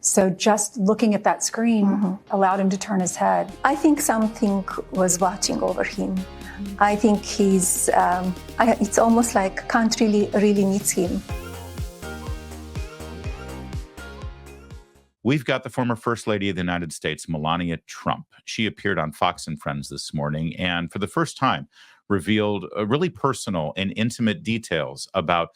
So just looking at that screen allowed him to turn his head. I think something was watching over him. I think it's almost like country really needs him. We've got the former First Lady of the United States, Melania Trump. She appeared on Fox and Friends this morning and for the first time revealed really personal and intimate details about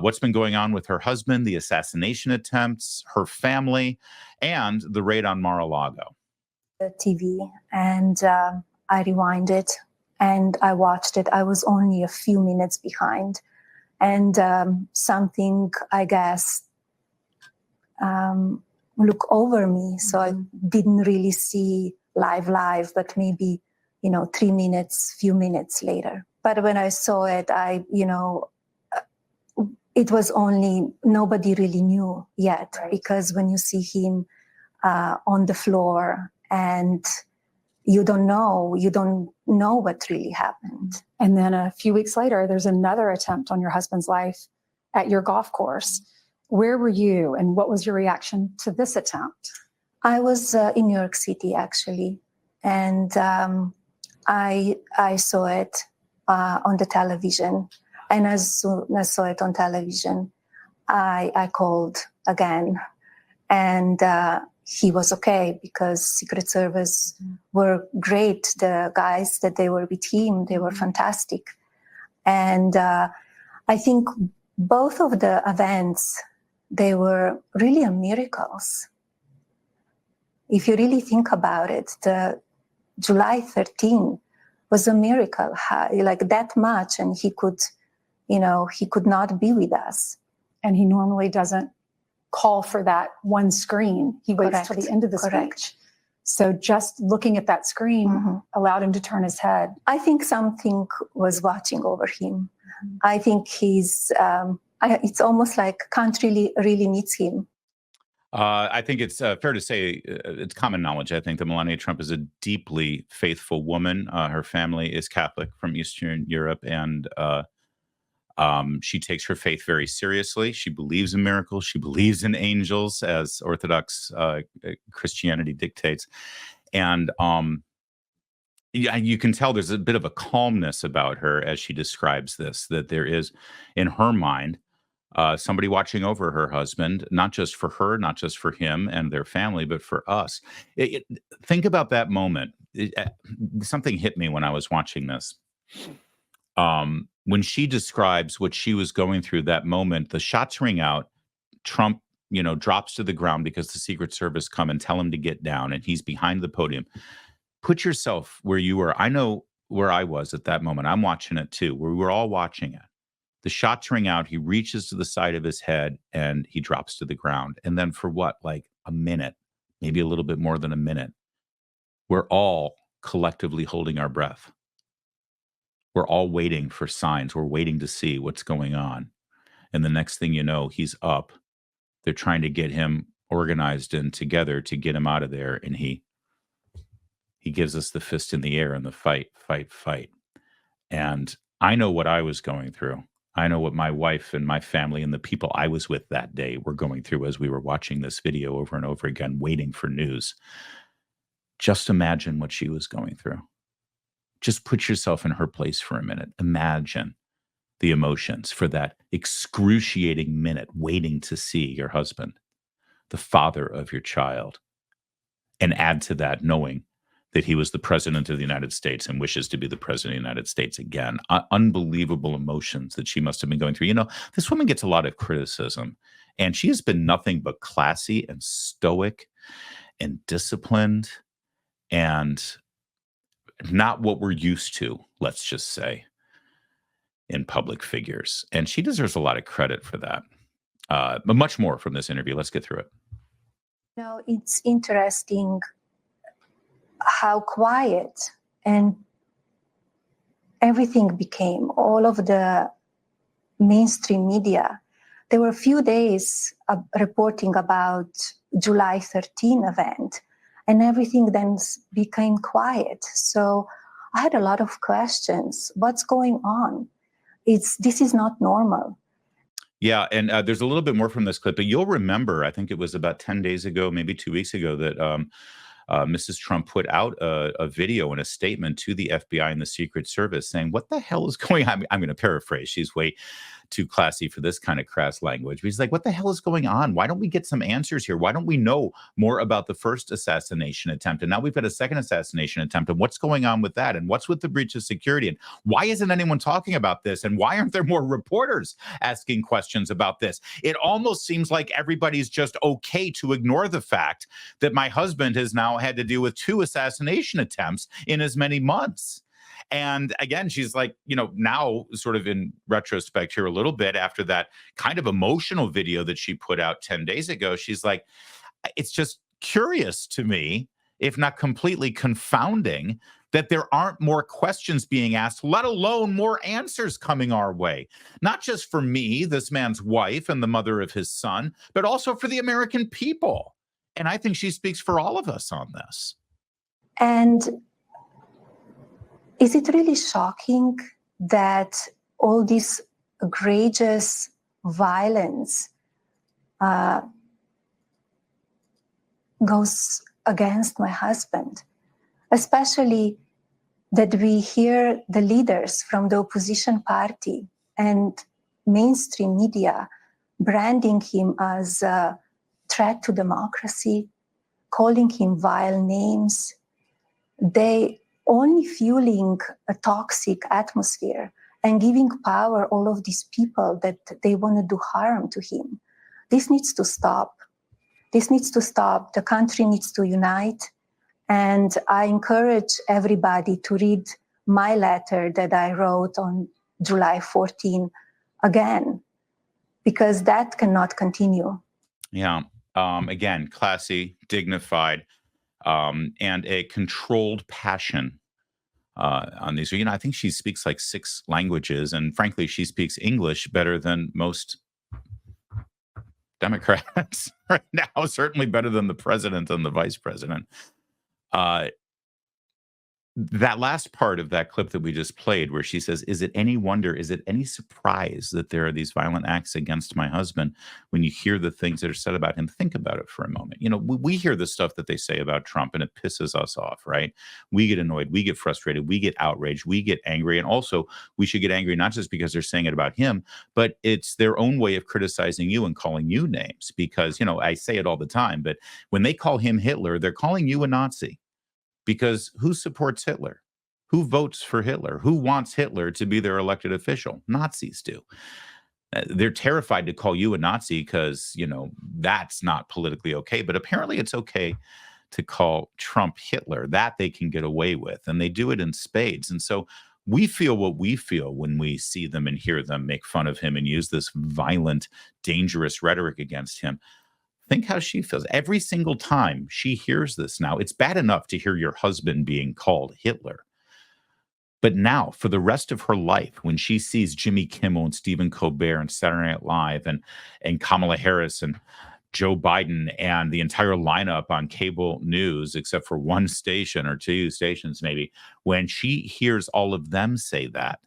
what's been going on with her husband, the assassination attempts, her family, and the raid on Mar-a-Lago. The TV, and I rewinded and I watched it. I was only a few minutes behind, and something, I guess, look over me. So I didn't really see live, but maybe, 3 minutes, few minutes later. But when I saw it, it was only, nobody really knew yet, right? Because when you see him on the floor and you don't know what really happened. And then a few weeks later, there's another attempt on your husband's life at your golf course. Where were you and what was your reaction to this attempt? I was in New York City, actually. And I saw it on the television. And as soon as I saw it on television, I called again. And he was okay because Secret Service were great. The guys that they were with him, they were fantastic. And I think both of the events, they were really miracles. If you really think about it, the July 13 was a miracle, like that much, and he could not be with us. And he normally doesn't call for that one screen. He waits till the end of the speech. So just looking at that screen allowed him to turn his head. I think something was watching over him. I think it's almost like country really needs him. I think it's fair to say it's common knowledge. I think that Melania Trump is a deeply faithful woman. Her family is Catholic from Eastern Europe, and she takes her faith very seriously. She believes in miracles. She believes in angels, as Orthodox Christianity dictates. And you can tell there's a bit of a calmness about her as she describes this, that there is, in her mind, somebody watching over her husband, not just for her, not just for him and their family, but for us. Think about that moment. Something hit me when I was watching this. When she describes what she was going through that moment, the shots ring out, Trump, drops to the ground because the Secret Service come and tell him to get down, and he's behind the podium. Put yourself where you were. I know where I was at that moment. I'm watching it too, where we were all watching it. The shots ring out, he reaches to the side of his head and he drops to the ground. And then for what, like a minute, maybe a little bit more than a minute, we're all collectively holding our breath. We're all waiting for signs. We're waiting to see what's going on. And the next thing you know, he's up. They're trying to get him organized and together to get him out of there. And he gives us the fist in the air and the fight. And I know what I was going through. I know what my wife and my family and the people I was with that day were going through as we were watching this video over and over again, waiting for news. Just imagine what she was going through. Just put yourself in her place for a minute. Imagine the emotions for that excruciating minute waiting to see your husband, the father of your child, and add to that knowing that he was the president of the United States and wishes to be the president of the United States again. Unbelievable emotions that she must have been going through. This woman gets a lot of criticism, and she has been nothing but classy and stoic and disciplined and not what we're used to, let's just say, in public figures. And she deserves a lot of credit for that. But much more from this interview. Let's get through it. It's interesting how quiet and everything became, all of the mainstream media. There were a few days reporting about July 13 event, and everything then became quiet. So I had a lot of questions. What's going on? This is not normal. Yeah, and there's a little bit more from this clip, but you'll remember, I think it was about 10 days ago, maybe 2 weeks ago, that Mrs. Trump put out a video and a statement to the FBI and the Secret Service saying, "What the hell is going on?" I'm going to paraphrase. She's way too classy for this kind of crass language. But he's like, "What the hell is going on? Why don't we get some answers here? Why don't we know more about the first assassination attempt? And now we've got a second assassination attempt. And what's going on with that? And what's with the breach of security? And why isn't anyone talking about this? And why aren't there more reporters asking questions about this?" It almost seems like everybody's just okay to ignore the fact that my husband has now had to deal with 2 assassination attempts in as many months. And again, she's like, now sort of in retrospect here a little bit after that kind of emotional video that she put out 10 days ago, she's like, it's just curious to me, if not completely confounding, that there aren't more questions being asked, let alone more answers coming our way. Not just for me, this man's wife and the mother of his son, but also for the American people. And I think she speaks for all of us on this. And is it really shocking that all this egregious violence goes against my husband? Especially that we hear the leaders from the opposition party and mainstream media branding him as a threat to democracy, calling him vile names. They only fueling a toxic atmosphere and giving power all of these people that they want to do harm to him. This needs to stop. This needs to stop. The country needs to unite. And I encourage everybody to read my letter that I wrote on July 14 again, because that cannot continue. Yeah. Again, classy, dignified, and a controlled passion on these. I think she speaks like 6 languages, and frankly, she speaks English better than most Democrats right now, certainly better than the president and the vice president. That last part of that clip that we just played, where she says, "Is it any wonder, is it any surprise that there are these violent acts against my husband?" When you hear the things that are said about him, think about it for a moment. We hear the stuff that they say about Trump and it pisses us off, right? We get annoyed, we get frustrated, we get outraged, we get angry. And also, we should get angry not just because they're saying it about him, but it's their own way of criticizing you and calling you names. Because, I say it all the time, but when they call him Hitler, they're calling you a Nazi. Because who supports Hitler? Who votes for Hitler? Who wants Hitler to be their elected official? Nazis do. They're terrified to call you a Nazi because, that's not politically okay. But apparently it's okay to call Trump Hitler. That they can get away with. And they do it in spades. And so we feel what we feel when we see them and hear them make fun of him and use this violent, dangerous rhetoric against him. Think how she feels every single time she hears this now. It's bad enough to hear your husband being called Hitler. But now, for the rest of her life, when she sees Jimmy Kimmel and Stephen Colbert and Saturday Night Live and Kamala Harris and Joe Biden and the entire lineup on cable news, except for one station or 2 stations maybe, when she hears all of them say that,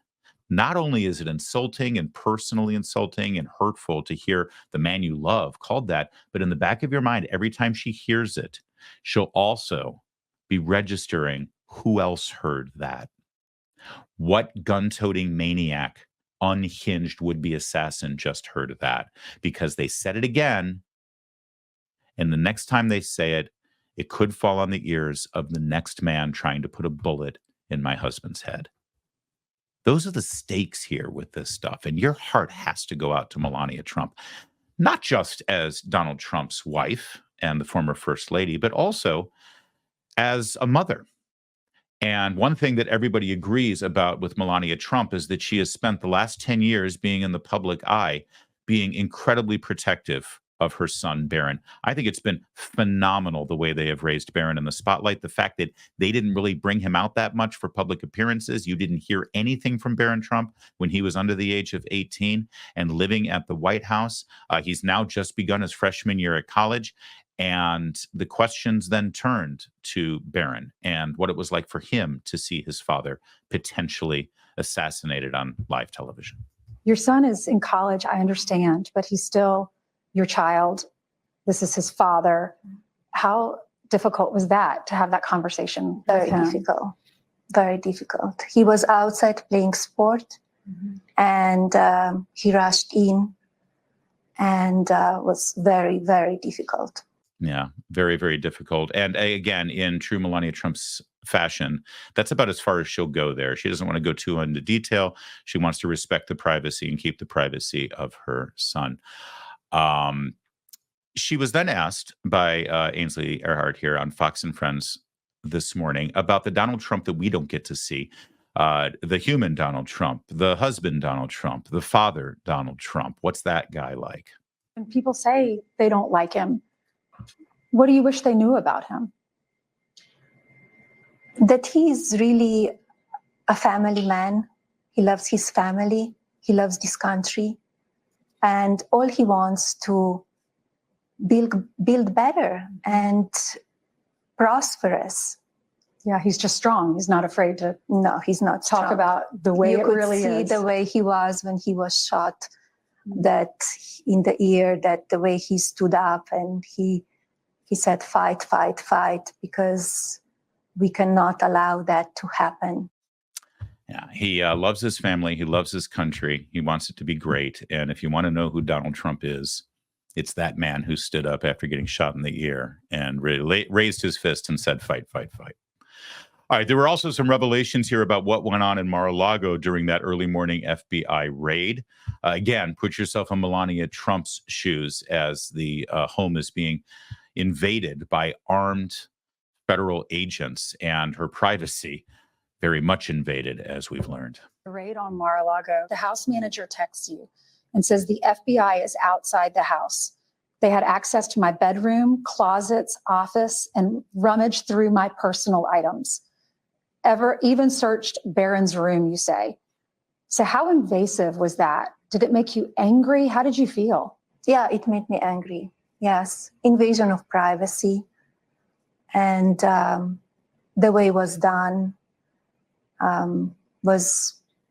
not only is it insulting and personally insulting and hurtful to hear the man you love called that, but in the back of your mind, every time she hears it, she'll also be registering who else heard that. What gun-toting maniac, unhinged would-be assassin just heard that? Because they said it again, and the next time they say it, it could fall on the ears of the next man trying to put a bullet in my husband's head. Those are the stakes here with this stuff. And your heart has to go out to Melania Trump, not just as Donald Trump's wife and the former first lady, but also as a mother. And one thing that everybody agrees about with Melania Trump is that she has spent the last 10 years being in the public eye, being incredibly protective of her son, Barron. I think it's been phenomenal the way they have raised Barron in the spotlight. The fact that they didn't really bring him out that much for public appearances. You didn't hear anything from Barron Trump when he was under the age of 18 and living at the White House. He's now just begun his freshman year at college. And the questions then turned to Barron and what it was like for him to see his father potentially assassinated on live television. Your son is in college, I understand, but he's still your child. This is his father. How difficult was that to have that conversation with Very him? difficult. Very difficult. He was outside playing sport, and he rushed in, and was very, very difficult. Yeah, very, very difficult. And again, in true Melania Trump's fashion, that's about as far as she'll go there. She doesn't want to go too into detail. She wants to respect the privacy and keep the privacy of her son. She was then asked by Ainsley Earhart here on Fox and Friends this morning about the Donald Trump that we don't get to see. The human Donald Trump, the husband Donald Trump, the father Donald Trump. What's that guy like? And people say they don't like him. What do you wish they knew about him? That he is really a family man. He loves his family. He loves this country. And all he wants to build better and prosperous. Yeah, he's just strong. He's not afraid to No, he's not talk strong. about the way You it could really see is. the way he was when he was shot, that in the ear, that the way he stood up and he said, fight, fight, fight, because we cannot allow that to happen. Yeah, he loves his family. He loves his country. He wants it to be great. And if you want to know who Donald Trump is, it's that man who stood up after getting shot in the ear and really raised his fist and said, fight, fight, fight. All right, there were also some revelations here about what went on in Mar-a-Lago during that early morning FBI raid. Again, put yourself in Melania Trump's shoes as the home is being invaded by armed federal agents and her privacy very much invaded, as we've learned. The raid on Mar-a-Lago, the house manager texts you and says the FBI is outside the house. They had access to my bedroom, closets, office, and rummaged through my personal items. Even searched Barron's room, you say. So how invasive was that? Did it make you angry? How did you feel? Yeah, it made me angry. Yes, invasion of privacy. And the way it was done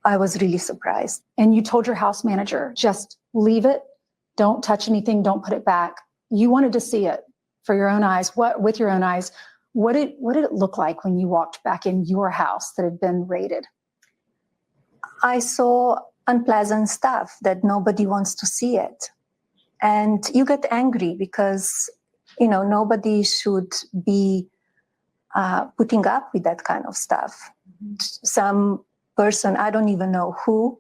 I was really surprised. And you told your house manager, just leave it, don't touch anything, don't put it back. You wanted to see it for your own eyes. With your own eyes, what did it look like when you walked back in your house that had been raided? I saw unpleasant stuff that nobody wants to see it. And you get angry because, nobody should be putting up with that kind of stuff. Some person, I don't even know who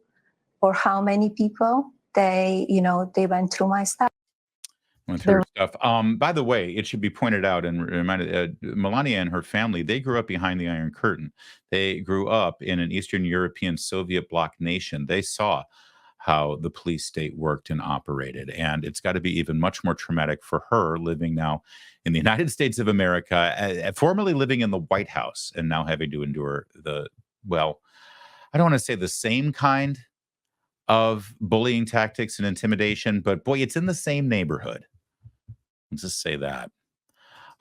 or how many people, they went through my stuff. Went through her stuff. By the way, it should be pointed out and reminded, Melania and her family, they grew up behind the Iron Curtain. They grew up in an Eastern European Soviet bloc nation. They saw how the police state worked and operated. And it's got to be even much more traumatic for her living now in the United States of America, formerly living in the White House and now having to endure I don't want to say the same kind of bullying tactics and intimidation, but boy, it's in the same neighborhood. Let's just say that.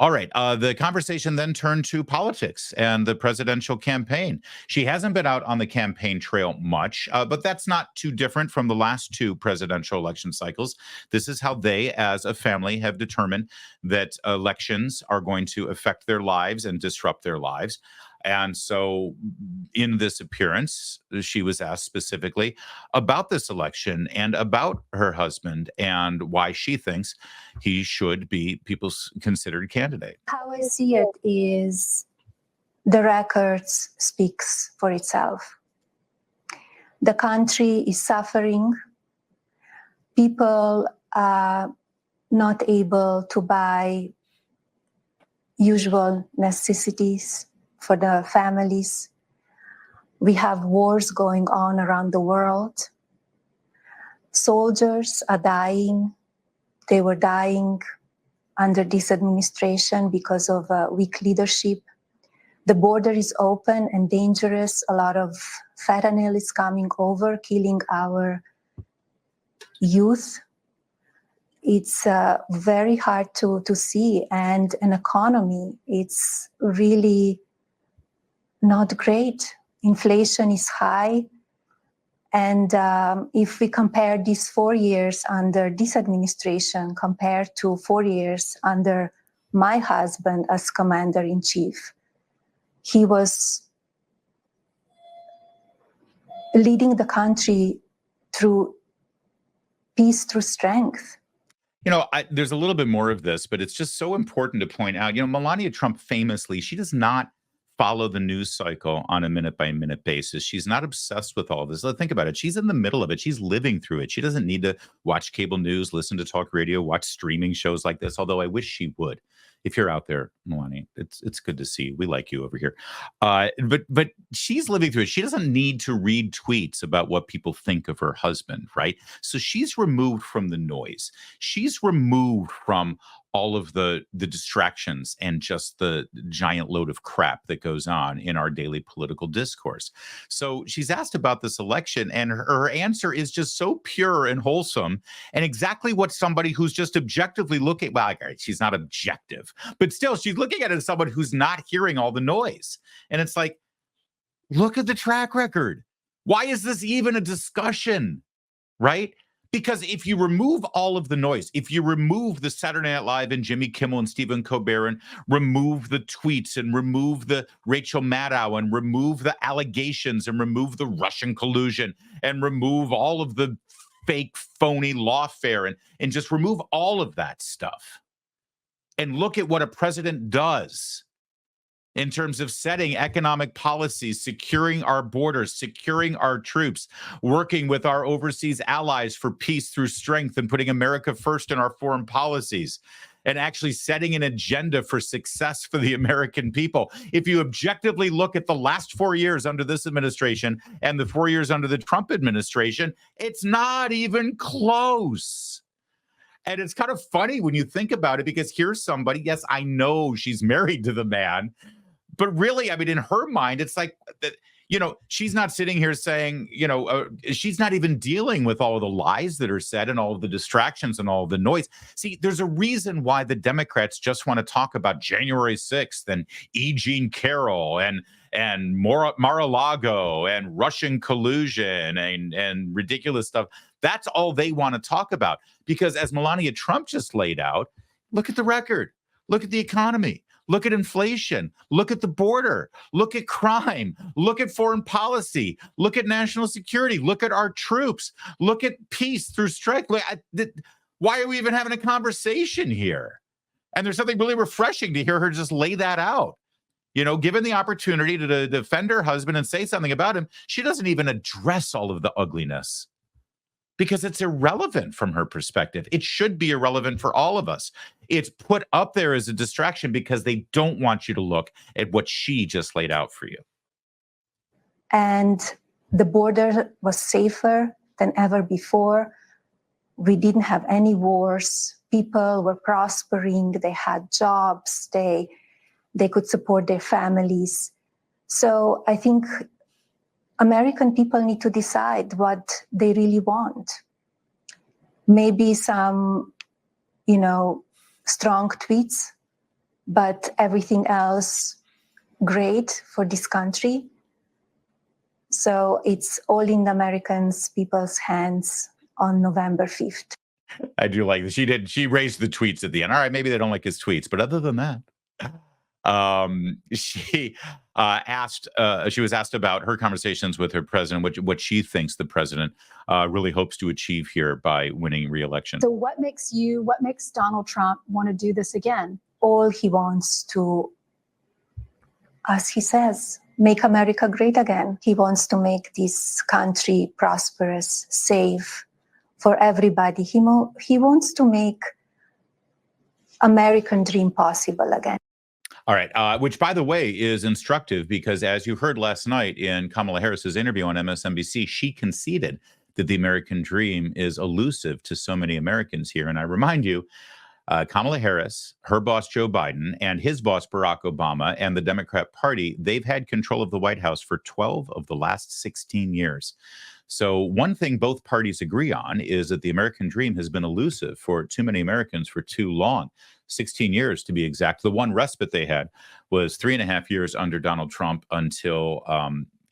All right. The conversation then turned to politics and the presidential campaign. She hasn't been out on the campaign trail much, but that's not too different from the last two presidential election cycles. This is how they, as a family, have determined that elections are going to affect their lives and disrupt their lives. And so in this appearance, she was asked specifically about this election and about her husband and why she thinks he should be people's considered candidate. How I see it is the records speaks for itself. The country is suffering. People are not able to buy usual necessities for the families. We have wars going on around the world. Soldiers are dying. They were dying under this administration because of weak leadership. The border is open and dangerous. A lot of fentanyl is coming over, killing our youth. It's very hard to see. And an economy, it's really not great. Inflation is high. And if we compare these 4 years under this administration compared to 4 years under my husband as commander-in-chief, he was leading the country through peace, through strength. You know, there's a little bit more of this, but it's just so important to point out, you know, Melania Trump famously, she does not follow the news cycle on a minute by minute basis. She's not obsessed with all this. Think about it. She's in the middle of it. She's living through it. She doesn't need to watch cable news, listen to talk radio, watch streaming shows like this, although I wish she would. If you're out there, Melania, it's good to see you. We like you over here. But she's living through it. She doesn't need to read tweets about what people think of her husband, right? So she's removed from the noise. She's removed from all of the distractions and just the giant load of crap that goes on in our daily political discourse. So she's asked about this election, and her answer is just so pure and wholesome, and exactly what somebody who's just objectively looking, well, she's not objective, but still she's looking at it as someone who's not hearing all the noise. And it's like, look at the track record. Why is this even a discussion, right? Because if you remove all of the noise, if you remove the Saturday Night Live and Jimmy Kimmel and Stephen Colbert, and remove the tweets and remove the Rachel Maddow and remove the allegations and remove the Russian collusion and remove all of the fake, phony lawfare and just remove all of that stuff and look at what a president does in terms of setting economic policies, securing our borders, securing our troops, working with our overseas allies for peace through strength, and putting America first in our foreign policies, and actually setting an agenda for success for the American people. If you objectively look at the last 4 years under this administration and the 4 years under the Trump administration, it's not even close. And it's kind of funny when you think about it, because here's somebody, yes, I know she's married to the man, but really, I mean, in her mind, it's like, you know, she's not sitting here saying, you know, she's not even dealing with all of the lies that are said and all of the distractions and all of the noise. See, there's a reason why the Democrats just want to talk about January 6th and E. Jean Carroll and Mar-a-Lago and Russian collusion and ridiculous stuff. That's all they want to talk about, because as Melania Trump just laid out, look at the record, look at the economy. Look at inflation. Look at the border. Look at crime. Look at foreign policy. Look at national security. Look at our troops. Look at peace through strength. Why are we even having a conversation here? And there's something really refreshing to hear her just lay that out. You know, given the opportunity to defend her husband and say something about him, she doesn't even address all of the ugliness, because it's irrelevant from her perspective. It should be irrelevant for all of us. It's put up there as a distraction because they don't want you to look at what she just laid out for you. And the border was safer than ever before. We didn't have any wars. People were prospering. They had jobs. They could support their families. So I think American people need to decide what they really want. Maybe some, you know, strong tweets, but everything else great for this country. So it's all in the American people's hands on November 5th. I do like this. She raised the tweets at the end. All right, maybe they don't like his tweets, but other than that, she was asked about her conversations with her president, what she thinks the president really hopes to achieve here by winning re-election. So what makes Donald Trump want to do this again? All he wants to, as he says, make America great again. He wants to make this country prosperous, safe for everybody. He wants to make American dream possible again. All right, which, by the way, is instructive, because as you heard last night in Kamala Harris's interview on MSNBC, she conceded that the American dream is elusive to so many Americans here. And I remind you, Kamala Harris, her boss Joe Biden, and his boss Barack Obama, and the Democrat Party, they've had control of the White House for 12 of the last 16 years. So one thing both parties agree on is that the American dream has been elusive for too many Americans for too long. 16 years to be exact. The one respite they had was 3.5 years under Donald Trump until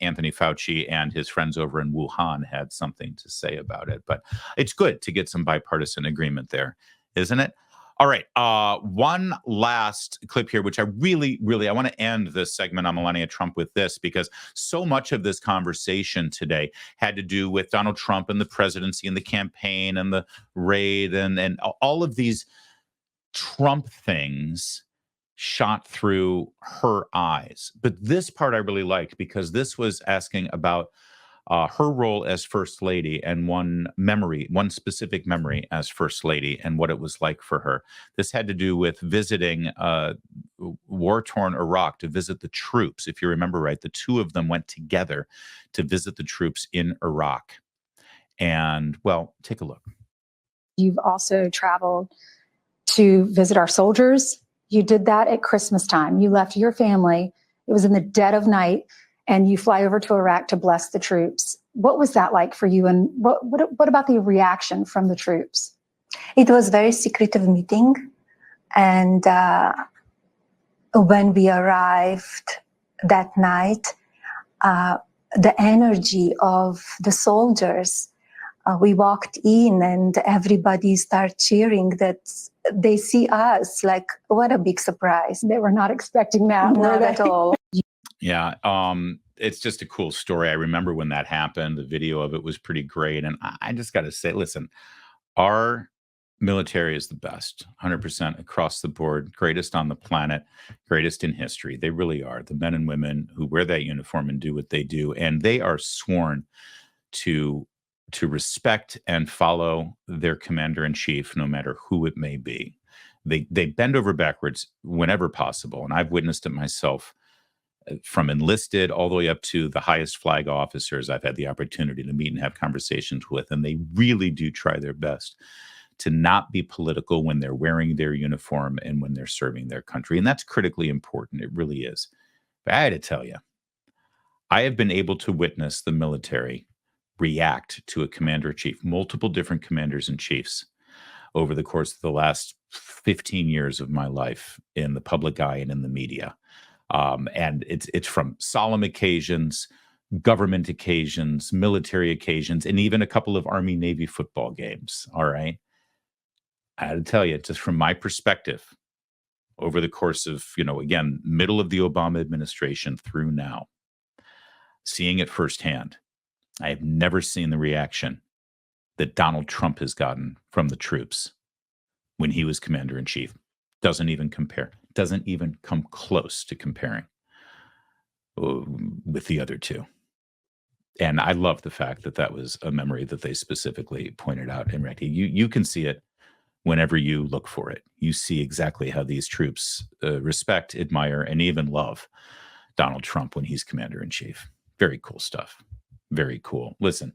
Anthony Fauci and his friends over in Wuhan had something to say about it. But it's good to get some bipartisan agreement there, isn't it? All right. One last clip here, which I really I want to end this segment on Melania Trump with this, because so much of this conversation today had to do with Donald Trump and the presidency and the campaign and the raid and all of these Trump things shot through her eyes. But this part I really liked, because this was asking about her role as First Lady and one specific memory as First Lady and what it was like for her. This had to do with visiting war-torn Iraq to visit the troops. If you remember right, the two of them went together to visit the troops in Iraq. And, well, take a look. You've also traveled to visit our soldiers. You did that at Christmas time. You left your family. It was in the dead of night, and you fly over to Iraq to bless the troops. What was that like for you? And what about the reaction from the troops? It was very secretive meeting. And when we arrived that night, the energy of the soldiers, we walked in and everybody started cheering that they see us. Like, what a big surprise. They were not expecting that. Not at all. Yeah, it's just a cool story. I remember when that happened. The video of it was pretty great. And I just got to say, listen, our military is the best, 100% across the board, greatest on the planet, greatest in history. They really are. The men and women who wear that uniform and do what they do, and they are sworn to respect and follow their commander-in-chief, no matter who it may be. They bend over backwards whenever possible, and I've witnessed it myself. From enlisted all the way up to the highest flag officers I've had the opportunity to meet and have conversations with, and they really do try their best to not be political when they're wearing their uniform and when they're serving their country. And that's critically important. It really is. But I had to tell you, I have been able to witness the military react to a commander-in-chief, multiple different commanders-in-chiefs over the course of the last 15 years of my life in the public eye and in the media. And it's from solemn occasions, government occasions, military occasions, and even a couple of Army-Navy football games. All right. I had to tell you, just from my perspective, over the course of, again, middle of the Obama administration through now, seeing it firsthand, I have never seen the reaction that Donald Trump has gotten from the troops when he was commander-in-chief. Doesn't even compare. Doesn't even come close to comparing with the other two. And I love the fact that that was a memory that they specifically pointed out. And you can see it whenever you look for it. You see exactly how these troops respect, admire, and even love Donald Trump when he's commander-in-chief. Very cool stuff. Very cool. Listen,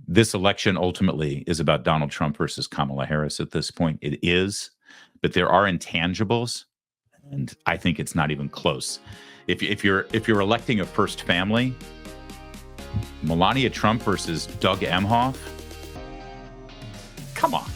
this election ultimately is about Donald Trump versus Kamala Harris at this point. It is, but there are intangibles, and I think it's not even close. If you're electing a first family, Melania Trump versus Doug Emhoff, come on.